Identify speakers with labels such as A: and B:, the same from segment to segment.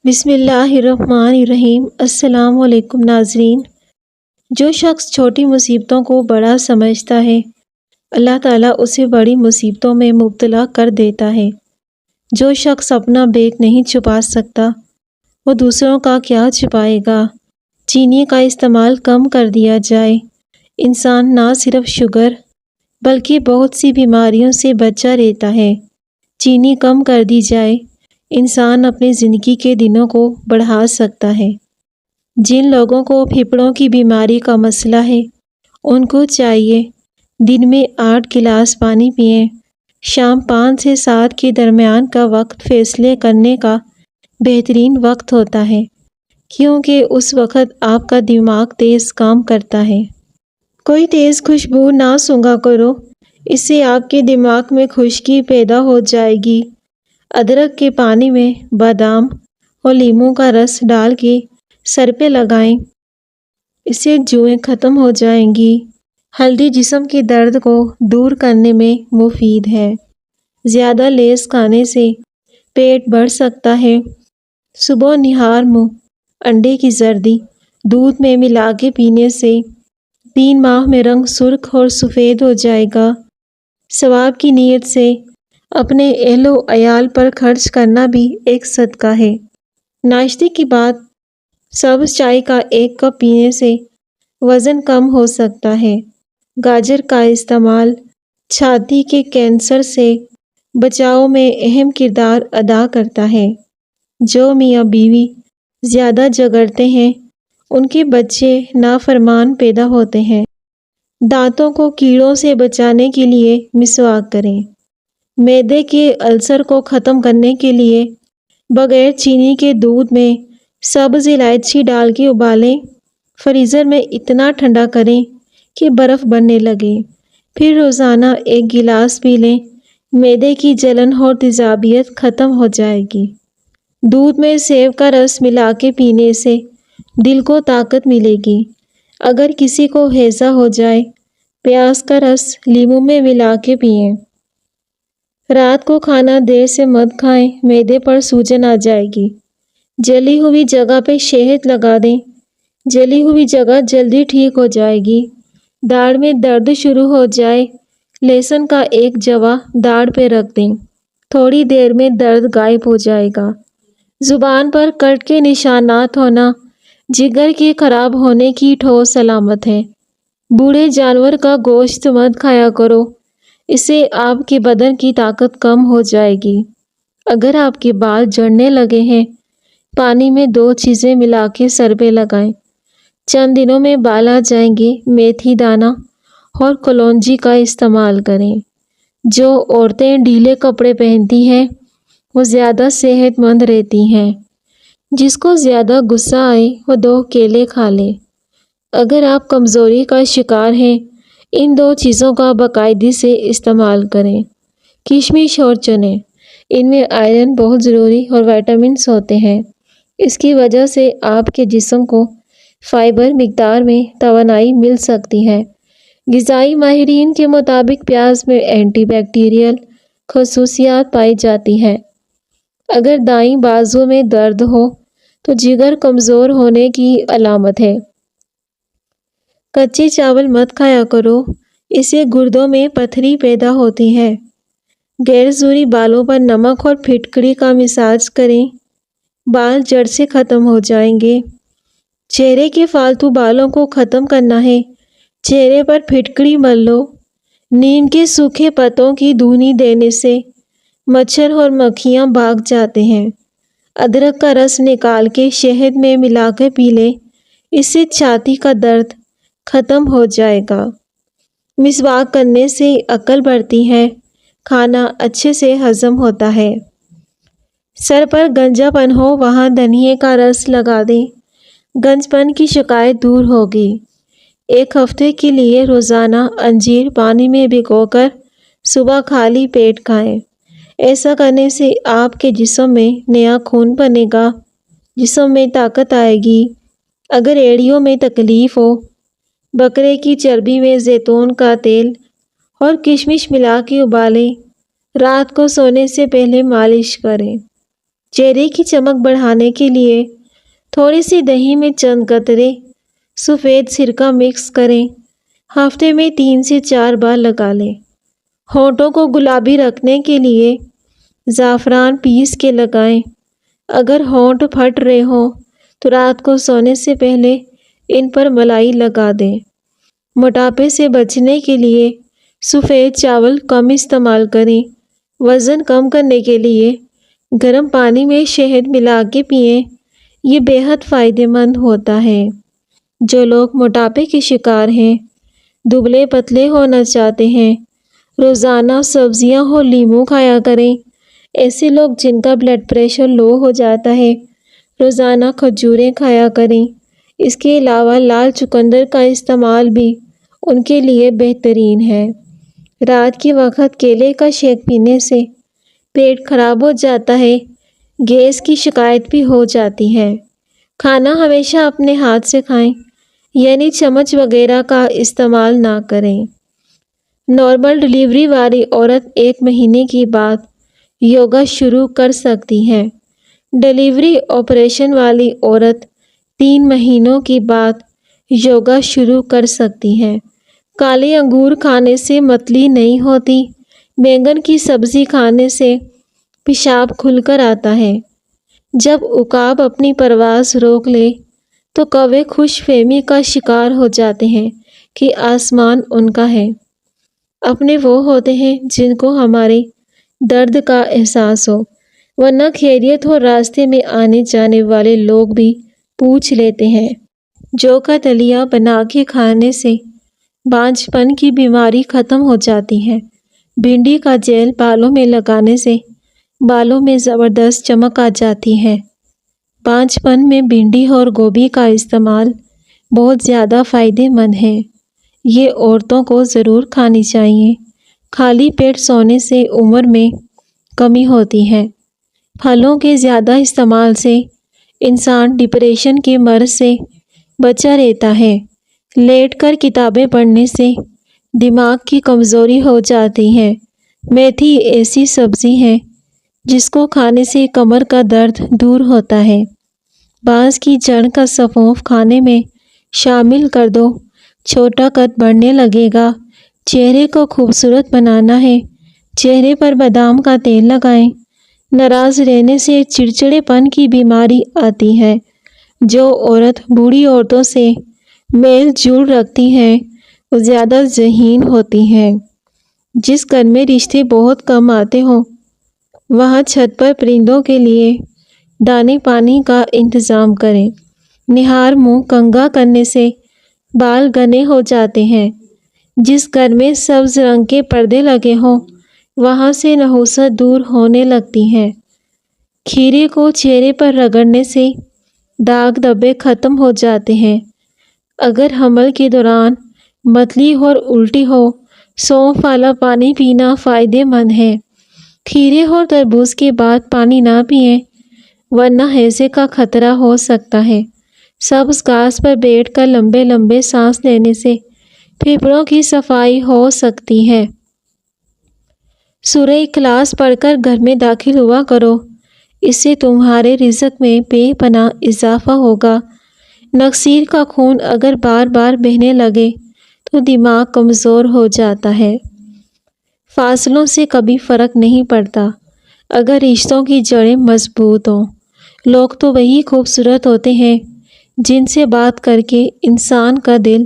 A: بسم اللہ الرحمن الرحیم۔ السلام علیکم ناظرین۔ جو شخص چھوٹی مصیبتوں کو بڑا سمجھتا ہے، اللہ تعالیٰ اسے بڑی مصیبتوں میں مبتلا کر دیتا ہے۔ جو شخص اپنا بیگ نہیں چھپا سکتا، وہ دوسروں کا کیا چھپائے گا۔ چینی کا استعمال کم کر دیا جائے، انسان نہ صرف شوگر بلکہ بہت سی بیماریوں سے بچا رہتا ہے۔ چینی کم کر دی جائے، انسان اپنی زندگی کے دنوں کو بڑھا سکتا ہے۔ جن لوگوں کو پھیپھڑوں کی بیماری کا مسئلہ ہے، ان کو چاہیے دن میں 8 گلاس پانی پئیں۔ شام 5 سے 7 کے درمیان کا وقت فیصلے کرنے کا بہترین وقت ہوتا ہے، کیونکہ اس وقت آپ کا دماغ تیز کام کرتا ہے۔ کوئی تیز خوشبو نہ سونگھا کرو، اس سے آپ کے دماغ میں خشکی پیدا ہو جائے گی۔ ادرک کے پانی میں بادام اور لیموں کا رس ڈال کے سر پہ لگائیں، اس سے جوئیں ختم ہو جائیں گی۔ ہلدی جسم کے درد کو دور کرنے میں مفید ہے۔ زیادہ لیز کھانے سے پیٹ بڑھ سکتا ہے۔ صبح نہار منہ انڈے کی زردی دودھ میں ملا کے پینے سے 3 ماہ میں رنگ سرخ اور سفید ہو جائے گا۔ ثواب کی نیت سے اپنے اہل و عیال پر خرچ کرنا بھی ایک صدقہ ہے۔ ناشتے کے بعد سبز چائے کا 1 کپ پینے سے وزن کم ہو سکتا ہے۔ گاجر کا استعمال چھاتی کے کینسر سے بچاؤ میں اہم کردار ادا کرتا ہے۔ جو میاں بیوی زیادہ جھگڑتے ہیں، ان کے بچے نافرمان پیدا ہوتے ہیں۔ دانتوں کو کیڑوں سے بچانے کے لیے مسواک کریں۔ معدے کے السر کو ختم کرنے کے لیے بغیر چینی کے دودھ میں سبز الائچی ڈال کے ابالیں۔ فریزر میں اتنا ٹھنڈا کریں کہ برف بننے لگے، پھر روزانہ 1 گلاس پی لیں۔ معدے کی جلن اور تیزابیت ختم ہو جائے گی۔ دودھ میں سیب کا رس ملا کے پینے سے دل کو طاقت ملے گی۔ اگر کسی کو ہیضہ ہو جائے، پیاز کا رس لیموں میں ملا کے پئیں۔ رات کو کھانا دیر سے مت کھائیں، معدے پر سوجن آ جائے گی۔ جلی ہوئی جگہ پہ شہد لگا دیں، جلی ہوئی جگہ جلدی ٹھیک ہو جائے گی۔ داڑھ میں درد شروع ہو جائے، لہسن کا 1 جوا داڑھ پہ رکھ دیں، تھوڑی دیر میں درد غائب ہو جائے گا۔ زبان پر کٹ کے نشانات ہونا جگر کے خراب ہونے کی ٹھوس علامت ہے۔ بوڑھے جانور کا گوشت مت کھایا کرو، اس سے آپ کے بدن کی طاقت کم ہو جائے گی۔ اگر آپ کے بال جھڑنے لگے ہیں، پانی میں 2 چیزیں ملا کے سر پہ لگائیں، چند دنوں میں بال آ جائیں گے۔ میتھی دانہ اور کلونجی کا استعمال کریں۔ جو عورتیں ڈھیلے کپڑے پہنتی ہیں، وہ زیادہ صحت مند رہتی ہیں۔ جس کو زیادہ غصہ آئے، وہ 2 کیلے کھا لے۔ اگر آپ کمزوری کا شکار ہیں، ان 2 چیزوں کا باقاعدگی سے استعمال کریں۔ کشمش اور چنے، ان میں آئرن بہت ضروری اور وٹامنس ہوتے ہیں۔ اس کی وجہ سے آپ کے جسم کو فائبر مقدار میں توانائی مل سکتی ہے۔ غذائی ماہرین کے مطابق پیاز میں اینٹی بیکٹیریل خصوصیات پائی جاتی ہیں۔ اگر دائیں بازو میں درد ہو تو جگر کمزور ہونے کی علامت ہے۔ کچے چاول مت کھایا کرو، اس سے گردوں میں پتھری پیدا ہوتی ہے۔ غیر ضروری بالوں پر نمک اور پھٹکری کا مساج کریں، بال جڑ سے ختم ہو جائیں گے۔ چہرے کے فالتو بالوں کو ختم کرنا ہے، چہرے پر پھٹکری مل لو۔ نیم کے سوکھے پتوں کی دھونی دینے سے مچھر اور مکھیاں بھاگ جاتے ہیں۔ ادرک کا رس نکال کے شہد میں ملا کے پی لیں، اس سے چھاتی کا درد ختم ہو جائے گا۔ مسواک کرنے سے عقل بڑھتی ہے، کھانا اچھے سے ہضم ہوتا ہے۔ سر پر گنجا پن ہو، وہاں دھنیے کا رس لگا دیں، گنج پن کی شکایت دور ہوگی۔ 1 ہفتے کے لیے روزانہ انجیر پانی میں بھگو کر صبح خالی پیٹ کھائیں۔ ایسا کرنے سے آپ کے جسم میں نیا خون بنے گا، جسم میں طاقت آئے گی۔ اگر ایڑیوں میں تکلیف ہو، بکرے کی چربی میں زیتون کا تیل اور کشمش ملا کے ابالیں، رات کو سونے سے پہلے مالش کریں۔ چہرے کی چمک بڑھانے کے لیے تھوڑی سی دہی میں چند قطرے سفید سرکہ مکس کریں۔ ہفتے میں 3 سے 4 بار لگا لیں۔ ہونٹوں کو گلابی رکھنے کے لیے زعفران پیس کے لگائیں۔ اگر ہونٹ پھٹ رہے ہوں تو رات کو سونے سے پہلے ان پر ملائی لگا دیں۔ موٹاپے سے بچنے کے لیے سفید چاول کم استعمال کریں۔ وزن کم کرنے کے لیے گرم پانی میں شہد ملا کے پئیں۔ یہ بے حد فائدہ مند ہوتا ہے۔ جو لوگ موٹاپے کے شکار ہیں، دبلے پتلے ہونا چاہتے ہیں، روزانہ سبزیاں اور لیموں کھایا کریں۔ ایسے لوگ جن کا بلڈ پریشر لو ہو جاتا ہے، روزانہ کھجوریں کھایا کریں۔ اس کے علاوہ لال چقندر کا استعمال بھی ان کے لیے بہترین ہے۔ رات کے وقت کیلے کا شیک پینے سے پیٹ خراب ہو جاتا ہے، گیس کی شکایت بھی ہو جاتی ہے۔ کھانا ہمیشہ اپنے ہاتھ سے کھائیں، یعنی چمچ وغیرہ کا استعمال نہ کریں۔ نارمل ڈلیوری والی عورت 1 مہینے کے بعد یوگا شروع کر سکتی ہے۔ ڈلیوری آپریشن والی عورت 3 مہینوں کے بعد یوگا شروع کر سکتی ہے۔ کالے انگور کھانے سے متلی نہیں ہوتی۔ بینگن کی سبزی کھانے سے پیشاب کھل کر آتا ہے۔ جب عقاب اپنی پرواز روک لے تو کوے خوش فہمی کا شکار ہو جاتے ہیں کہ آسمان ان کا ہے۔ اپنے وہ ہوتے ہیں جن کو ہمارے درد کا احساس ہو، ورنہ خیریت ہو راستے میں آنے جانے والے لوگ بھی پوچھ لیتے ہیں۔ جو کا دلیا بنا کے کھانے سے بانجھ پن کی بیماری ختم ہو جاتی ہے۔ بھنڈی کا جیل بالوں میں لگانے سے بالوں میں زبردست چمک آ جاتی ہے۔ بانجھ پن میں بھنڈی اور گوبھی کا استعمال بہت زیادہ فائدہ مند ہے۔ یہ عورتوں کو ضرور کھانی چاہیے۔ خالی پیٹ سونے سے عمر میں کمی ہوتی ہے۔ پھلوں کے زیادہ استعمال سے انسان ڈپریشن کے مرض سے بچا رہتا ہے۔ لیٹ کر کتابیں پڑھنے سے دماغ کی کمزوری ہو جاتی ہے۔ میتھی ایسی سبزی ہے جس کو کھانے سے کمر کا درد دور ہوتا ہے۔ بانس کی جڑ کا سفوف کھانے میں شامل کر دو، چھوٹا قد بڑھنے لگے گا۔ چہرے کو خوبصورت بنانا ہے، چہرے پر بادام کا تیل لگائیں۔ ناراض رہنے سے چڑچڑے پن کی بیماری آتی ہے۔ جو عورت بوڑھی عورتوں سے میل جول رکھتی ہے وہ زیادہ ذہین ہوتی ہے۔ جس گھر میں رشتے بہت کم آتے ہوں وہاں چھت پر پرندوں کے لیے دانے پانی کا انتظام کریں۔ نہار منہ کنگھا کرنے سے بال گھنے ہو جاتے ہیں۔ جس گھر میں سبز رنگ کے پردے لگے ہوں وہاں سے نحوست دور ہونے لگتی ہے۔ کھیرے کو چہرے پر رگڑنے سے داغ دھبے ختم ہو جاتے ہیں۔ اگر حمل کے دوران متلی اور الٹی ہو، سونف والا پانی پینا فائدہ مند ہے۔ کھیرے اور تربوز کے بعد پانی نہ پئیں ورنہ ہیضے کا خطرہ ہو سکتا ہے۔ سبز گھاس پر بیٹھ کر لمبے لمبے سانس لینے سے پھیپھڑوں کی صفائی ہو سکتی ہے۔ سورہ اخلاص پڑھ کر گھر میں داخل ہوا کرو، اس سے تمہارے رزق میں بے پناہ اضافہ ہوگا۔ نکسیر کا خون اگر بار بار بہنے لگے تو دماغ کمزور ہو جاتا ہے۔ فاصلوں سے کبھی فرق نہیں پڑتا اگر رشتوں کی جڑیں مضبوط ہوں۔ لوگ تو وہی خوبصورت ہوتے ہیں جن سے بات کر کے انسان کا دل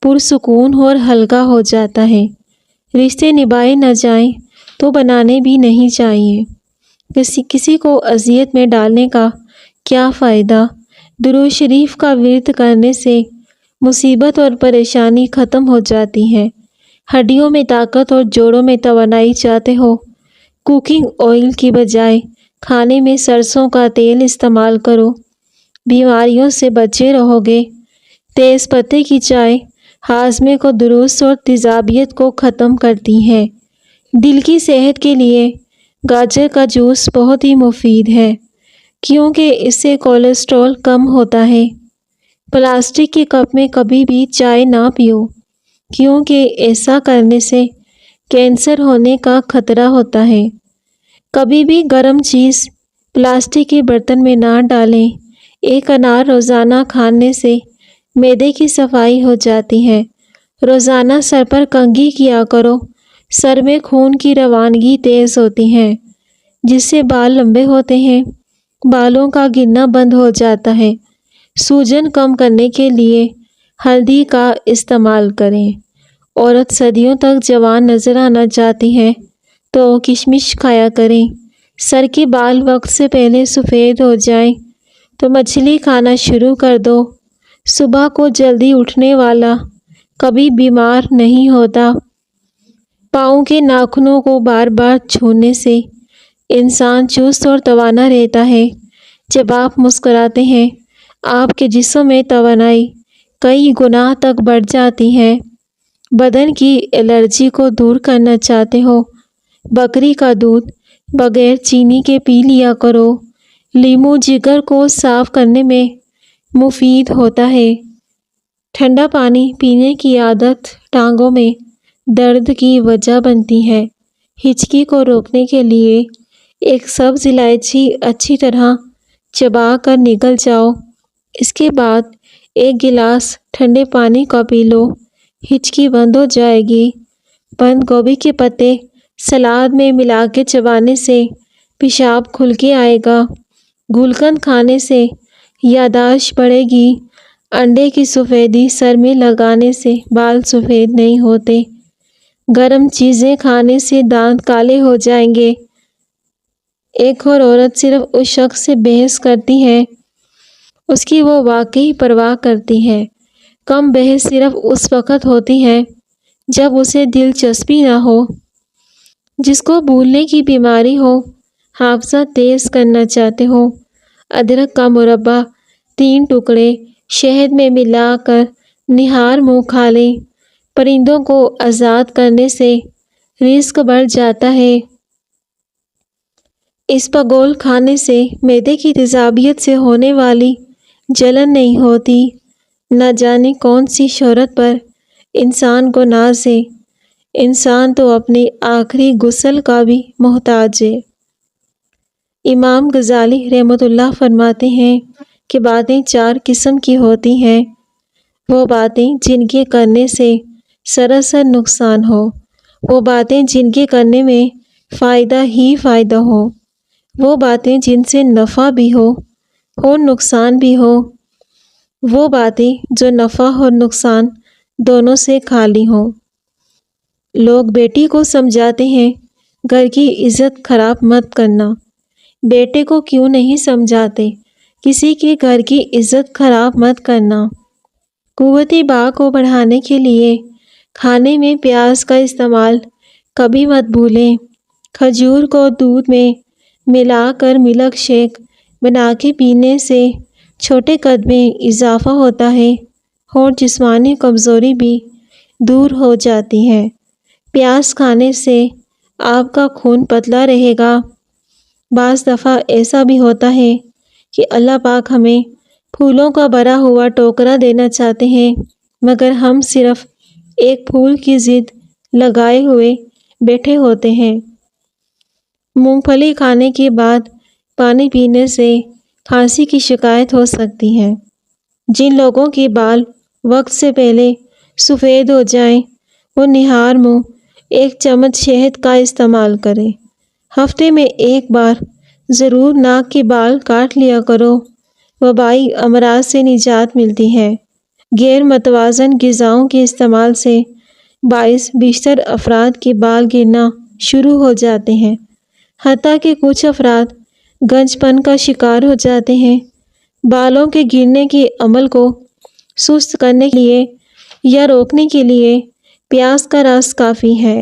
A: پرسکون اور ہلکا ہو جاتا ہے۔ رشتے نبھائے نہ جائیں تو بنانے بھی نہیں چاہیے۔ کسی کو اذیت میں ڈالنے کا کیا فائدہ؟ درود شریف کا ورد کرنے سے مصیبت اور پریشانی ختم ہو جاتی ہے۔ ہڈیوں میں طاقت اور جوڑوں میں توانائی چاہتے ہو؟ کوکنگ آئل کی بجائے کھانے میں سرسوں کا تیل استعمال کرو، بیماریوں سے بچے رہو گے۔ تیز پتے کی چائے ہاضمے کو درست اور تیزابیت کو ختم کرتی ہے۔ دل کی صحت کے لیے گاجر کا جوس بہت ہی مفید ہے کیونکہ اس سے کولیسٹرول کم ہوتا ہے۔ پلاسٹک کے کپ میں کبھی بھی چائے نہ پیو کیونکہ ایسا کرنے سے کینسر ہونے کا خطرہ ہوتا ہے۔ کبھی بھی گرم چیز پلاسٹک کے برتن میں نہ ڈالیں۔ ایک انار روزانہ کھانے سے معدے کی صفائی ہو جاتی ہے۔ روزانہ سر پر کنگھی کیا کرو۔ سر میں خون کی روانگی تیز ہوتی ہے، جس سے بال لمبے ہوتے ہیں۔ بالوں کا گرنا بند ہو جاتا ہے۔ سوجن کم کرنے کے لیے ہلدی کا استعمال کریں۔ عورت صدیوں تک جوان نظر آنا چاہتی ہے تو کشمش کھایا کریں۔ سر کے بال وقت سے پہلے سفید ہو جائیں تو مچھلی کھانا شروع کر دو۔ صبح کو جلدی اٹھنے والا کبھی بیمار نہیں ہوتا۔ پاؤں کے ناخنوں کو بار بار چھونے سے انسان چست اور توانا رہتا ہے۔ جب آپ مسکراتے ہیں، آپ کے جسم میں توانائی کئی گنا تک بڑھ جاتی ہے۔ بدن کی الرجی کو دور کرنا چاہتے ہو؟ بکری کا دودھ بغیر چینی کے پی لیا کرو۔ لیموں جگر کو صاف کرنے میں مفید ہوتا ہے۔ ٹھنڈا پانی پینے کی عادت ٹانگوں میں درد کی وجہ بنتی ہے۔ ہچکی کو روکنے کے لیے ایک سبز الائچی اچھی طرح چبا کر نگل جاؤ۔ اس کے بعد ایک گلاس ٹھنڈے پانی کا پی لو، ہچکی بند ہو جائے گی۔ بند گوبھی کے پتے سلاد میں ملا کے چبانے سے پیشاب کھل کے آئے گا۔ گلقند کھانے سے یادداشت بڑھے گی۔ انڈے کی سفیدی سر میں لگانے سے بال سفید نہیں ہوتے۔ گرم چیزیں کھانے سے دانت کالے ہو جائیں گے۔ ایک اور عورت صرف اس شخص سے بحث کرتی ہے اس کی وہ واقعی پرواہ کرتی ہے۔ کم بحث صرف اس وقت ہوتی ہے جب اسے دلچسپی نہ ہو۔ جس کو بھولنے کی بیماری ہو، حافظہ تیز کرنا چاہتے ہو، ادرک کا مربع 3 ٹکڑے شہد میں ملا کر نہار منہ کھا لیں۔ پرندوں کو آزاد کرنے سے رزق بڑھ جاتا ہے۔ اسپغول کھانے سے معدے کی تیزابیت سے ہونے والی جلن نہیں ہوتی۔ نہ جانے کون سی شہرت پر انسان کو ناز ہے، انسان تو اپنے آخری غسل کا بھی محتاج ہے۔ امام غزالی رحمۃ اللہ فرماتے ہیں کہ باتیں 4 قسم کی ہوتی ہیں۔ وہ باتیں جن کے کرنے سے سراسر نقصان ہو، وہ باتیں جن کے کرنے میں فائدہ ہی فائدہ ہو، وہ باتیں جن سے نفع بھی ہو اور نقصان بھی ہو، وہ باتیں جو نفع اور نقصان دونوں سے خالی ہوں۔ لوگ بیٹی کو سمجھاتے ہیں گھر کی عزت خراب مت کرنا۔ بیٹے کو کیوں نہیں سمجھاتے کسی کے گھر کی عزت خراب مت کرنا۔ قوت باء کو بڑھانے کے لیے کھانے میں پیاز کا استعمال کبھی مت بھولیں۔ کھجور کو دودھ میں ملا کر ملک شیک بنا کے پینے سے چھوٹے قد میں اضافہ ہوتا ہے اور جسمانی کمزوری بھی دور ہو جاتی ہے۔ پیاز کھانے سے آپ کا خون پتلا رہے گا۔ بعض دفعہ ایسا بھی ہوتا ہے کہ اللہ پاک ہمیں پھولوں کا بھرا ہوا ٹوکرا دینا چاہتے ہیں، مگر ہم صرف ایک پھول کی ضد لگائے ہوئے بیٹھے ہوتے ہیں۔ مونگ پھلی کھانے کے بعد پانی پینے سے کھانسی کی شکایت ہو سکتی ہے۔ جن لوگوں کے بال وقت سے پہلے سفید ہو جائیں وہ نہار منہ 1 چمچ شہد کا استعمال کریں۔ ہفتے میں 1 بار ضرور ناک کے بال کاٹ لیا کرو۔ وبائی امراض سے نجات ملتی ہے۔ غیر متوازن غذاؤں کے استعمال سے باعث بیشتر افراد کے بال گرنا شروع ہو جاتے ہیں، حتیٰ کہ کچھ افراد گنج پن کا شکار ہو جاتے ہیں۔ بالوں کے گرنے کے عمل کو سست کرنے کے لیے یا روکنے کے لیے پیاز کا رس کافی ہے۔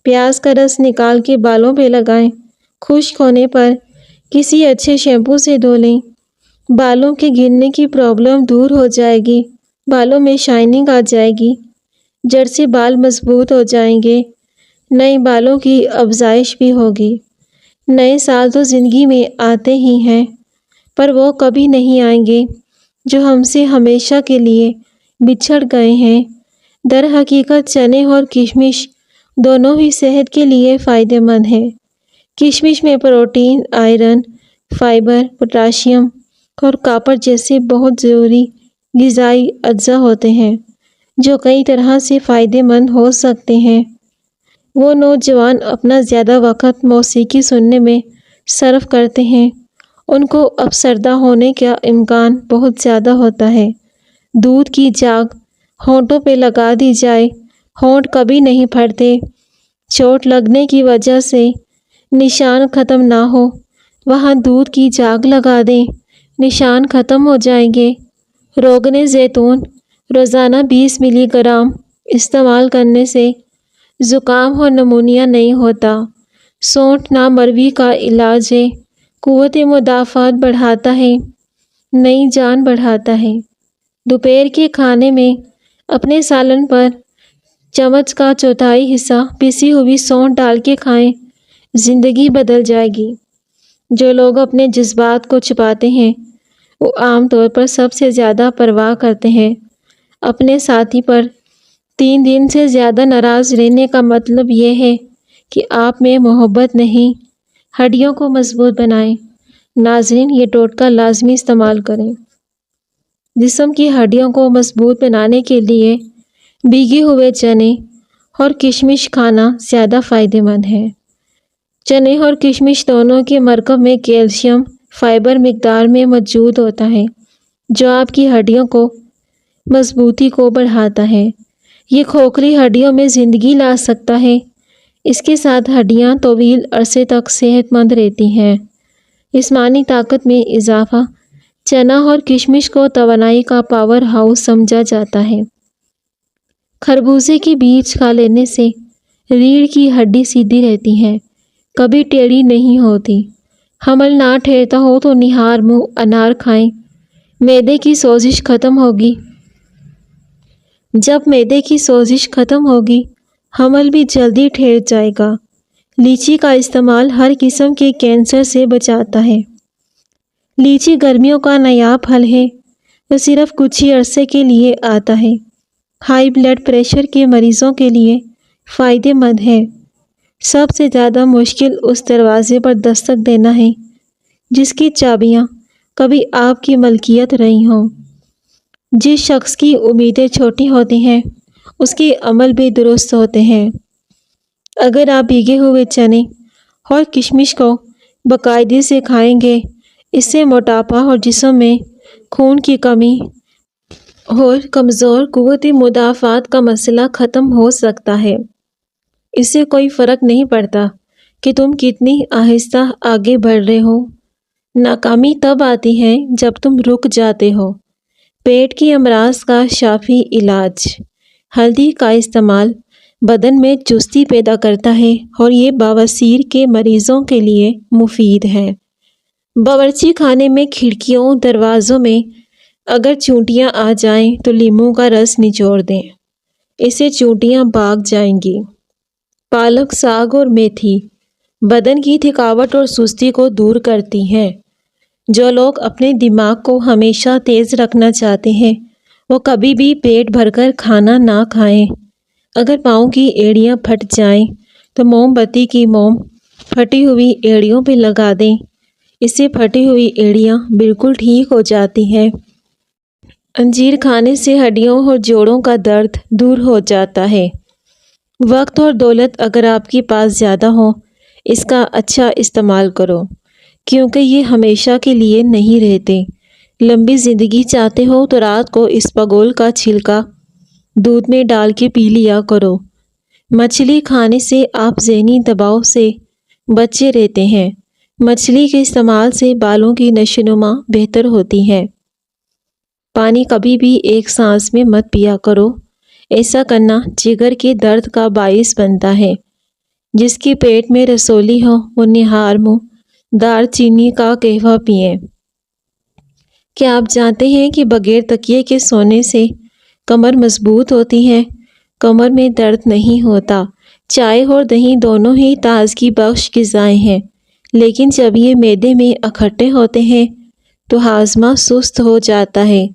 A: پیاز کا رس نکال کے بالوں پہ لگائیں۔ خشک ہونے پر کسی اچھے شیمپو سے دھو لیں۔ بالوں کے گرنے کی پرابلم دور ہو جائے گی۔ بالوں میں شائننگ آ جائے گی۔ جڑ سے بال مضبوط ہو جائیں گے۔ نئے بالوں کی افزائش بھی ہوگی۔ نئے سال تو زندگی میں آتے ہی ہیں، پر وہ کبھی نہیں آئیں گے جو ہم سے ہمیشہ کے لیے بچھڑ گئے ہیں۔ در حقیقت چنے اور کشمش دونوں ہی صحت کے لیے فائدہ مند ہیں۔ کشمش میں پروٹین، آئرن، فائبر، پوٹاشیم اور کاپر جیسے بہت ضروری غذائی اجزاء ہوتے ہیں جو کئی طرح سے فائدہ مند ہو سکتے ہیں۔ وہ نوجوان اپنا زیادہ وقت موسیقی سننے میں صرف کرتے ہیں، ان کو افسردہ ہونے کا امکان بہت زیادہ ہوتا ہے۔ دودھ کی جاگ ہونٹوں پہ لگا دی جائے، ہونٹ کبھی نہیں پھٹتے۔ چوٹ لگنے کی وجہ سے نشان ختم نہ ہو، وہاں دودھ کی جاگ لگا دیں، نشان ختم ہو جائیں گے۔ روغن زیتون روزانہ 20 ملی گرام استعمال کرنے سے زکام اور نمونیا نہیں ہوتا۔ سونٹ نامروی کا علاج ہے، قوت مدافعت بڑھاتا ہے، نئی جان بڑھاتا ہے۔ دوپہر کے کھانے میں اپنے سالن پر چمچ کا چوتھائی حصہ پسی ہوئی سونٹ ڈال کے کھائیں، زندگی بدل جائے گی۔ جو لوگ اپنے جذبات کو چھپاتے ہیں وہ عام طور پر سب سے زیادہ پرواہ کرتے ہیں۔ اپنے ساتھی پر 3 دن سے زیادہ ناراض رہنے کا مطلب یہ ہے کہ آپ میں محبت نہیں۔ ہڈیوں کو مضبوط بنائیں۔ ناظرین، یہ ٹوٹکا لازمی استعمال کریں۔ جسم کی ہڈیوں کو مضبوط بنانے کے لیے بھیگے ہوئے چنے اور کشمش کھانا زیادہ فائدہ مند ہے۔ چنے اور کشمش دونوں کے مرکب میں کیلشیم فائبر مقدار میں موجود ہوتا ہے جو آپ کی ہڈیوں کو مضبوطی کو بڑھاتا ہے۔ یہ کھوکھلی ہڈیوں میں زندگی لا سکتا ہے۔ اس کے ساتھ ہڈیاں طویل عرصے تک صحت مند رہتی ہیں۔ جسمانی طاقت میں اضافہ۔ چنا اور کشمش کو توانائی کا پاور ہاؤس سمجھا جاتا ہے۔ خربوزے کے بیج کھا لینے سے ریڑھ کی ہڈی سیدھی رہتی ہے، کبھی ٹیڑھی نہیں ہوتی۔ حمل نہ ٹھہرتا ہو تو نہار منہ انار کھائیں، معدے کی سوزش ختم ہوگی۔ جب معدے کی سوزش ختم ہوگی، حمل بھی جلدی ٹھہر جائے گا۔ لیچی کا استعمال ہر قسم کے کینسر سے بچاتا ہے۔ لیچی گرمیوں کا نایاب پھل ہے جو صرف کچھ ہی عرصے کے لیے آتا ہے۔ ہائی بلڈ پریشر کے مریضوں کے لیے فائدہ مند ہے۔ سب سے زیادہ مشکل اس دروازے پر دستک دینا ہے جس کی چابیاں کبھی آپ کی ملکیت رہی ہوں۔ جس شخص کی امیدیں چھوٹی ہوتی ہیں اس کے عمل بھی درست ہوتے ہیں۔ اگر آپ بھیگے ہوئے چنے اور کشمش کو باقاعدگی سے کھائیں گے، اس سے موٹاپا اور جسم میں خون کی کمی اور کمزور قوت مدافعت کا مسئلہ ختم ہو سکتا ہے۔ اس سے کوئی فرق نہیں پڑتا کہ تم کتنی آہستہ آگے بڑھ رہے ہو۔ ناکامی تب آتی ہے جب تم رک جاتے ہو۔ پیٹ کی امراض کا شافی علاج۔ ہلدی کا استعمال بدن میں چستی پیدا کرتا ہے اور یہ بواسیر کے مریضوں کے لیے مفید ہے۔ باورچی خانے میں کھڑکیوں دروازوں میں اگر چونٹیاں آ جائیں تو لیموں کا رس نچوڑ دیں، اس سے چونٹیاں بھاگ جائیں گی۔ پالک، ساگ اور میتھی بدن کی تھکاوٹ اور سستی کو دور کرتی ہیں۔ جو لوگ اپنے دماغ کو ہمیشہ تیز رکھنا چاہتے ہیں وہ کبھی بھی پیٹ بھر کر کھانا نہ کھائیں۔ اگر پاؤں کی ایڑیاں پھٹ جائیں تو موم بتی کی موم پھٹی ہوئی ایڑیوں پہ لگا دیں، اس سے پھٹی ہوئی ایڑیاں بالکل ٹھیک ہو جاتی ہیں۔ انجیر کھانے سے ہڈیوں اور جوڑوں کا درد دور ہو جاتا ہے۔ وقت اور دولت اگر آپ کے پاس زیادہ ہو، اس کا اچھا استعمال کرو کیونکہ یہ ہمیشہ کے لیے نہیں رہتے۔ لمبی زندگی چاہتے ہو تو رات کو اسپاگول کا چھلکا دودھ میں ڈال کے پی لیا کرو۔ مچھلی کھانے سے آپ ذہنی دباؤ سے بچے رہتے ہیں۔ مچھلی کے استعمال سے بالوں کی نشوونما بہتر ہوتی ہے۔ پانی کبھی بھی ایک سانس میں مت پیا کرو، ایسا کرنا جگر کے درد کا باعث بنتا ہے۔ جس کے پیٹ میں رسولی ہو وہ نہار منہ دار چینی کا قہوہ پئیں۔ کیا آپ جانتے ہیں کہ بغیر تکیے کے سونے سے کمر مضبوط ہوتی ہے؟ کمر میں درد نہیں ہوتا۔ چائے اور دہی دونوں ہی تازگی بخش غذائیں ہیں، لیکن جب یہ معدے میں اکٹھے ہوتے ہیں تو ہاضمہ سست ہو جاتا ہے۔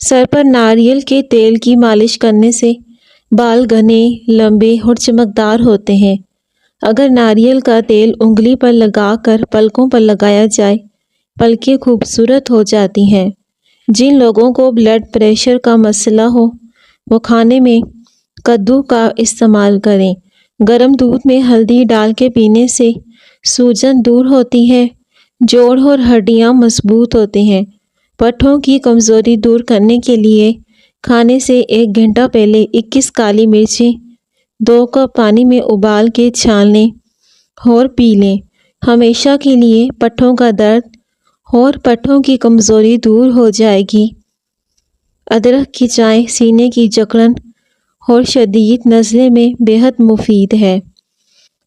A: سر پر ناریل کے تیل کی مالش کرنے سے بال گھنے، لمبے اور چمکدار ہوتے ہیں۔ اگر ناریل کا تیل انگلی پر لگا کر پلکوں پر لگایا جائے پلکیں خوبصورت ہو جاتی ہیں۔ جن لوگوں کو بلڈ پریشر کا مسئلہ ہو وہ کھانے میں کدو کا استعمال کریں۔ گرم دودھ میں ہلدی ڈال کے پینے سے سوجن دور ہوتی ہے، جوڑ اور ہڈیاں مضبوط ہوتے ہیں۔ پٹھوں کی کمزوری دور کرنے کے لیے کھانے سے 1 گھنٹہ پہلے 21 کالی مرچیں 2 کپ پانی میں ابال کے چھان لیں اور پی لیں۔ ہمیشہ کے لیے پٹھوں کا درد اور پٹھوں کی کمزوری دور ہو جائے گی۔ ادرک کی چائے سینے کی جکڑن اور شدید نزلے میں بہت مفید ہے۔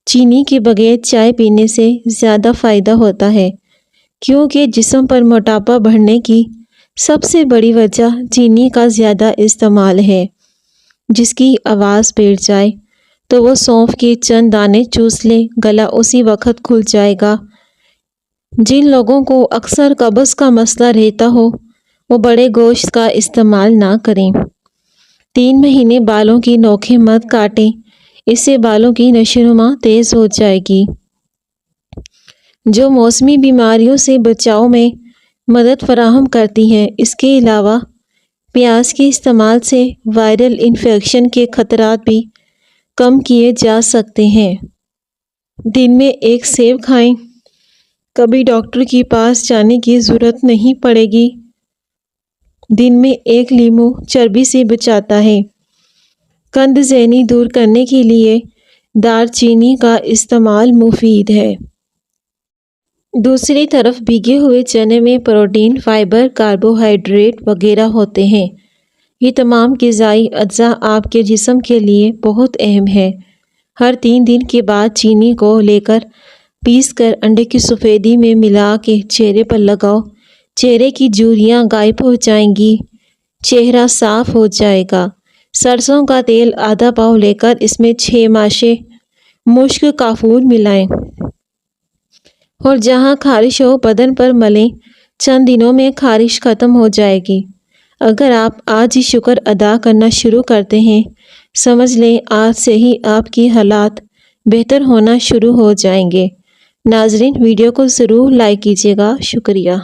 A: چینی کے بغیر چائے پینے سے زیادہ فائدہ ہوتا ہے، کیونکہ جسم پر موٹاپا بڑھنے کی سب سے بڑی وجہ چینی کا زیادہ استعمال ہے۔ جس کی آواز بیٹھ جائے تو وہ سونف کے چند دانے چوس لے، گلا اسی وقت کھل جائے گا۔ جن لوگوں کو اکثر قبض کا مسئلہ رہتا ہو وہ بڑے گوشت کا استعمال نہ کریں۔ 3 مہینے بالوں کی نوکیں مت کاٹیں، اس سے بالوں کی نشو و نما تیز ہو جائے گی، جو موسمی بیماریوں سے بچاؤ میں مدد فراہم کرتی ہیں۔ اس کے علاوہ پیاز کے استعمال سے وائرل انفیکشن کے خطرات بھی کم کیے جا سکتے ہیں۔ دن میں 1 سیب کھائیں، کبھی ڈاکٹر کے پاس جانے کی ضرورت نہیں پڑے گی۔ دن میں 1 لیمو چربی سے بچاتا ہے۔ قند ذہنی دور کرنے کے لیے دار چینی کا استعمال مفید ہے۔ دوسری طرف بھیگے ہوئے چنے میں پروٹین، فائبر، کاربوہائیڈریٹ وغیرہ ہوتے ہیں۔ یہ تمام غذائی اجزاء آپ کے جسم کے لیے بہت اہم ہے۔ ہر 3 دن کے بعد چینی کو لے کر پیس کر انڈے کی سفیدی میں ملا کے چہرے پر لگاؤ، چہرے کی جھریاں غائب ہو جائیں گی، چہرہ صاف ہو جائے گا۔ سرسوں کا تیل آدھا پاؤ لے کر اس میں 6 ماشے مشک کافور ملائیں اور جہاں خارش ہو بدن پر ملیں، چند دنوں میں خارش ختم ہو جائے گی۔ اگر آپ آج ہی شکر ادا کرنا شروع کرتے ہیں، سمجھ لیں آج سے ہی آپ کی حالات بہتر ہونا شروع ہو جائیں گے۔ ناظرین، ویڈیو کو ضرور لائک کیجیے گا۔ شکریہ۔